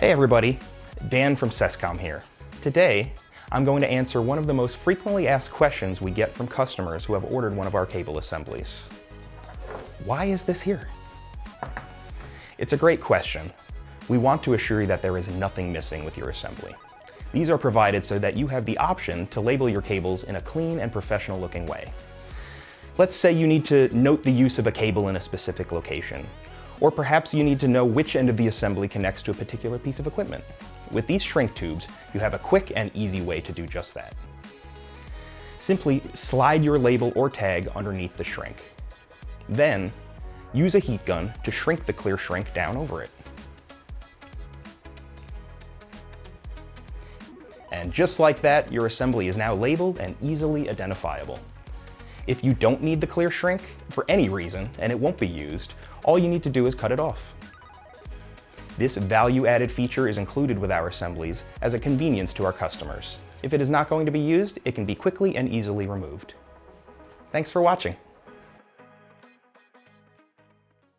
Hey everybody, Dan from Sescom here. Today, I'm going to answer one of the most frequently asked questions we get from customers who have ordered one of our cable assemblies. Why is this here? It's a great question. We want to assure you that there is nothing missing with your assembly. These are provided so that you have the option to label your cables in a clean and professional looking way. Let's say you need to note the use of a cable in a specific location. Or perhaps you need to know which end of the assembly connects to a particular piece of equipment. With these shrink tubes, you have a quick and easy way to do just that. Simply slide your label or tag underneath the shrink. Then, use a heat gun to shrink the clear shrink down over it. And just like that, your assembly is now labeled and easily identifiable. If you don't need the clear shrink for any reason and it won't be used, all you need to do is cut it off. This value-added feature is included with our assemblies as a convenience to our customers. If it is not going to be used, it can be quickly and easily removed. Thanks for watching.